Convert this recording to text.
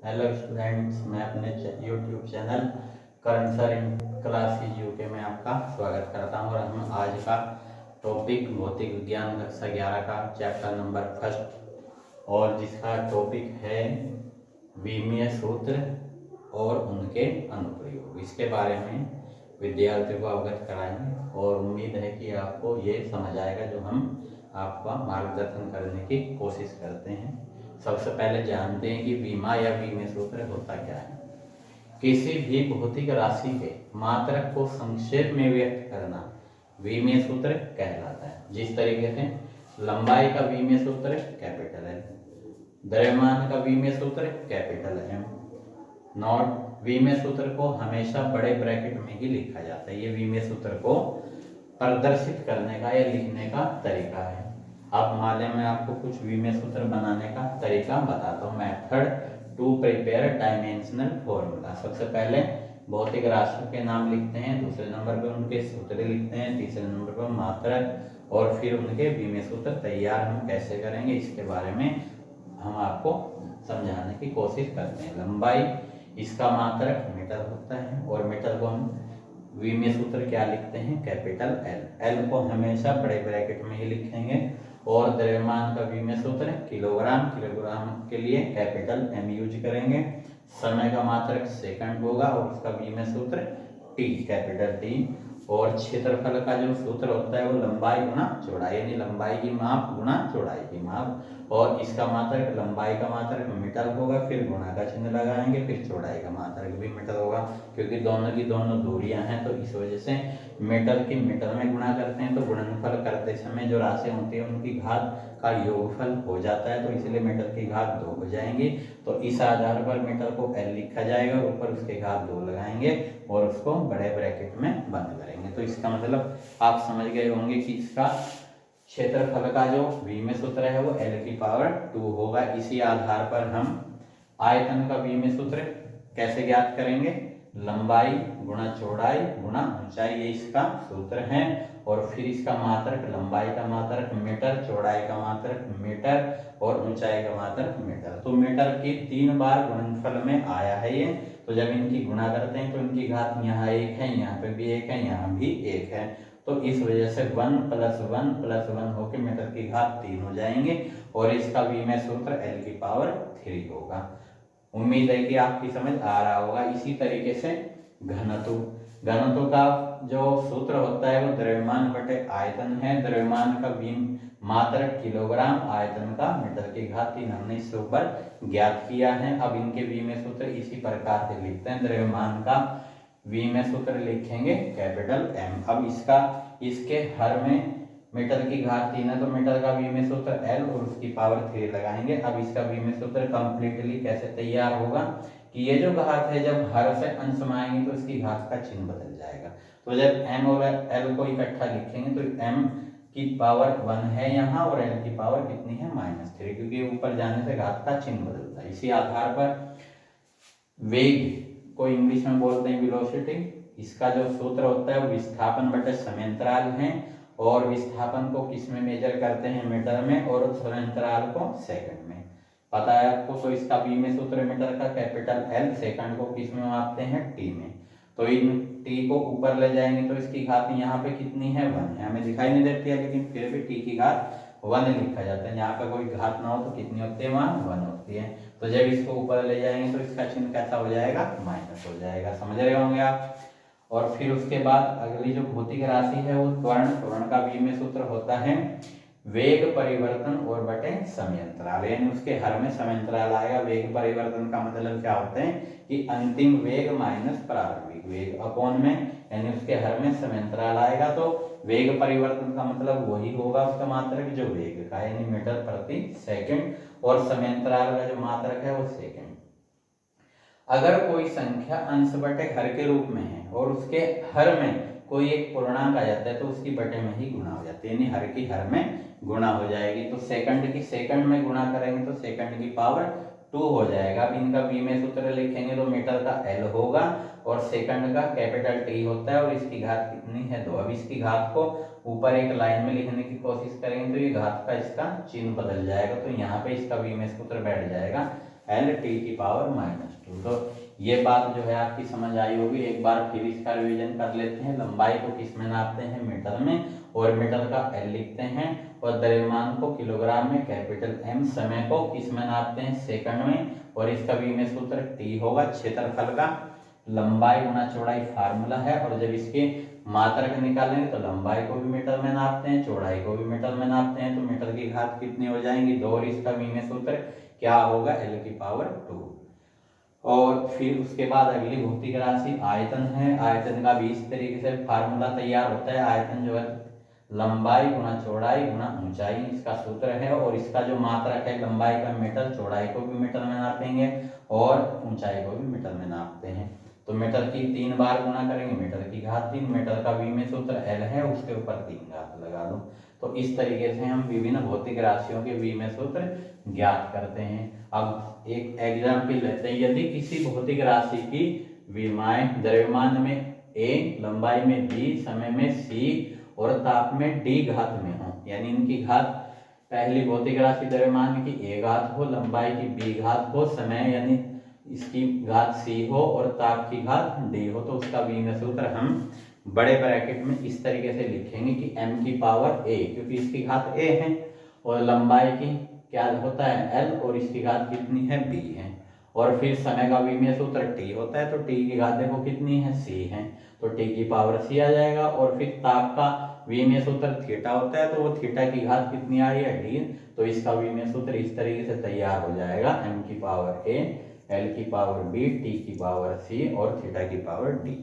Hello students, मैं अपने YouTube channel current sir in class UK में आपका स्वागत करता हूँ। और हम आज का टॉपिक भौतिक विज्ञान कक्षा 11 का चैप्टर नंबर फर्स्ट और जिसका टॉपिक है विमीय सूत्र और उनके अनुप्रयोग, इसके बारे में विद्यार्थियों को अवगत कराएंगे। और उम्मीद है कि आपको ये समझ आएगा जो हम आपका मार्गदर्शन करने की कोशिश करते हैं। सबसे पहले जानते हैं कि विमा या विमीय सूत्र होता क्या है। किसी भी भौतिक राशि के मात्रक को संक्षेप में व्यक्त करना विमीय सूत्र कहलाता है। जिस तरीके से लंबाई का विमीय सूत्र कैपिटल है, द्रव्यमान का विमीय सूत्र कैपिटल है। नोट, विमीय सूत्र को हमेशा बड़े ब्रैकेट में ही लिखा जाता है। ये विमीय सूत्र को प्रदर्शित करने का या लिखने का तरीका है। अब मान लें मैं आपको कुछ विमीय सूत्र बनाने का तरीका बताता हूँ। Method to prepare dimensional formula. सबसे पहले भौतिक राशियों के नाम लिखते हैं, दूसरे नंबर पर उनके सूत्र लिखते हैं, तीसरे नंबर पर मात्रक और फिर उनके विमीय सूत्र तैयार हम कैसे करेंगे इसके बारे में हम आपको समझाने की कोशिश करते हैं। लंबाई, इसका मात्रक मीटर होता है और मीटर को हम विमीय सूत्र क्या लिखते हैं, कैपिटल एल। एल को हमेशा बड़े ब्रैकेट में ही लिखेंगे। और द्रव्यमान का विमीय सूत्र किलोग्राम, किलोग्राम के लिए कैपिटल एम यूज करेंगे। समय का मात्रक सेकंड होगा और उसका विमीय सूत्र टी, कैपिटल टी। और क्षेत्रफल का जो सूत्र होता है वो लंबाई गुणा चौड़ाई, यानी लंबाई की माप गुणा चौड़ाई की माप। और इसका मात्रक, लंबाई का मात्रक मीटर होगा, फिर गुणा का चिन्ह लगाएंगे, फिर चौड़ाई का मात्रक भी मीटर होगा, क्योंकि दोनों की दोनों दूरियां हैं। तो इस वजह से मीटर की मीटर में गुणा करते हैं तो गुणनफल करते समय जो राशि होती है उनकी घात का योगफल हो जाता है, तो इसलिए मीटर की घात 2 हो जाएंगी। तो इस आधार पर मीटर को एल लिखा जाएगा, ऊपर उसके घात 2 लगाएंगे और उसको बड़े ब्रैकेट में बंद करेंगे। तो इसका मतलब आप समझ गए होंगे कि इसका क्षेत्रफल का जो विमीय सूत्र है वो एल की पावर 2 होगा। इसी आधार पर हम आयतन का विमीय सूत्र कैसे ज्ञात करेंगे, लंबाई गुणा चौड़ाई गुणा ऊंचाई, ये इसका सूत्र है। और फिर इसका मात्रक, लंबाई का मात्रक मीटर, चौड़ाई का मात्रक मीटर और ऊंचाई का मात्रक मीटर। तो मीटर की 3 बार गुणनफल में आया है ये। तो जब इनकी गुणा करते हैं तो इनकी घात यहाँ 1 है, यहाँ पे भी 1 है, यहाँ भी 1 है। तो इस वजह से 1 + 1 + 1 होकर मीटर की घात 3 हो जाएंगे और इसका विमीय सूत्र एल की पावर 3 होगा। उम्मीद है कि आपकी समझ आ रहा होगा। इसी तरीके से घनत्व, घनत्व का जो सूत्र होता है वो द्रव्यमान बटे आयतन है। द्रव्यमान का मात्रक किलोग्राम, आयतन का मीटर की घात 3 हमने इससे ऊपर ज्ञात किया है। अब इनके विमीय सूत्र इसी प्रकार से लिखते हैं। द्रव्यमान का विमीय सूत्र लिखेंगे कैपिटल एम। अब इसके हर में मीटर की घात 3 है तो मीटर का विमीय सूत्र एल और उसकी पावर 3 लगाएंगे। अब इसका विमीय सूत्र कंप्लीटली कैसे तैयार होगा कि ये जो घात है जब हर से अंश में आएंगे तो इसकी घात का चिन्ह बदल जाएगा। तो जब m और l को इकट्ठा लिखेंगे तो m की पावर 1 है यहाँ और l की पावर कितनी है, -3, क्योंकि ऊपर जाने से घात का चिन्ह बदलता है। इसी आधार पर वेग को इंग्लिश में बोलते हैं वेलोसिटी। इसका जो सूत्र होता है वो विस्थापन बटे समयांतराल है। और विस्थापन को किस में मेजर करते हैं, मीटर में, और समयांतराल को सेकंड में। पता है आपको। तो इसका विमीय सूत्र मीटर का कैपिटल एल, सेकंड को किस में मापते हैं, टी में। तो इन टी को ऊपर ले जाएंगे तो इसकी घात यहाँ पे कितनी है, 1 है। हमें दिखाई नहीं देती है लेकिन फिर भी टी की घात 1 लिखा जाता है। यहाँ पे कोई घात ना हो तो कितनी होती है, वहाँ 1 होती है। तो जब इसको ऊपर ले जाएंगे तो इसका चिन्ह कैसा हो जाएगा, माइनस हो जाएगा। समझ रहे होंगे आप। और फिर उसके बाद अगली जो भौतिक राशि है वो त्वरण। त्वरण का विमीय सूत्र होता है वेग परिवर्तन और बटे समयांतराल, यानी उसके हर में समयांतराल आएगा। वेग परिवर्तन का मतलब क्या होता है कि अंतिम वेग माइनस प्रारंभिक वेग अपॉन में, यानी उसके हर में समयांतराल आएगा। तो वेग परिवर्तन का मतलब वही होगा उसका मात्रक जो वेग का, यानी मीटर प्रति सेकंड, और समयांतराल का जो मात्रक है वो सेकंड। अगर कोई संख्या अंश बटे हर के रूप में है और उसके हर में कोई एक पूर्णांक आ जाता है तो उसकी बटे में ही गुणा हो जाती है, यानी हर की हर में गुणा हो जाएगी। तो सेकंड की सेकंड में गुणा करेंगे तो सेकंड की पावर 2 हो जाएगा। अब इनका विमीय सूत्र लिखेंगे तो मीटर का एल होगा और सेकंड का कैपिटल टी होता है और इसकी घात कितनी है, 2। अब इसकी घात को ऊपर एक लाइन में लिखने की कोशिश करेंगे तो ये घात का इसका चिन्ह बदल जाएगा। तो यहाँ पे इसका विमीय सूत्र बैठ जाएगा एल टी की पावर -2। तो ये बात जो है आपकी समझ आई होगी। एक बार फिर इसका रिवीजन कर लेते हैं। लंबाई को किस में नापते हैं? मीटर में, और मीटर का एल लिखते हैं, और द्रव्यमान को किलोग्राम में, कैपिटल एम। समय को किस में नापते हैं? सेकंड में, और इसका भी में सूत्र टी होगा। क्षेत्रफल का लंबाई गुना चौड़ाई फार्मूला है, और जब इसके मात्रक निकालेंगे तो लंबाई को भी मीटर में नापते हैं, चौड़ाई को भी मीटर में नापते हैं, तो मीटर की घात कितनी हो जाएंगी? 2, और इसका भी में सूत्र क्या होगा? एल की पावर 2। और फिर उसके बाद अगली भौतिक राशि आयतन है। आयतन का भी इस तरीके से फार्मूला तैयार होता है। आयतन जो है लंबाई गुना चौड़ाई गुना ऊंचाई, इसका सूत्र है। और इसका जो मात्रक है लंबाई का मीटर, चौड़ाई को भी मीटर में नापेंगे और ऊंचाई को भी मीटर में नापते हैं। तो मीटर की 3 बार गुना करेंगे, मीटर की घात 3। मीटर का भी में सूत्र एल है, उसके ऊपर 3 घात लगा दो। तो इस तरीके से हम विभिन्न भौतिक राशियों के भी में सूत्र ज्ञात करते हैं। अब एक एग्जाम्पल लेते हैं। यदि किसी भौतिक राशि की विमाएं द्रव्यमान में ए, लंबाई में बी, समय में सी और ताप में डी घात में हो, यानी इनकी घात, पहली भौतिक राशि द्रव्यमान की ए घात हो, लंबाई की बी घात हो, समय यानी इसकी घात सी हो और ताप की घात डी हो, तो उसका भी में सूत्र हम बड़े ब्रैकेट में इस तरीके से लिखेंगे कि m की पावर a, क्योंकि इसकी घात a है, और लंबाई की क्या होता है l, और इसकी घात कितनी है? b है। और फिर समय का भी में सूत्र t होता है, तो t की घात देखो कितनी है? c है, तो t की पावर c आ जाएगा। और फिर ताप का v में सूत्र थीटा होता है, तो वो थीटा की घात कितनी आ रही है? d, तो इसका v में सूत्र इस तरीके से तैयार हो जाएगा। m की पावर a, l की पावर b, t की पावर c और थीटा की पावर d।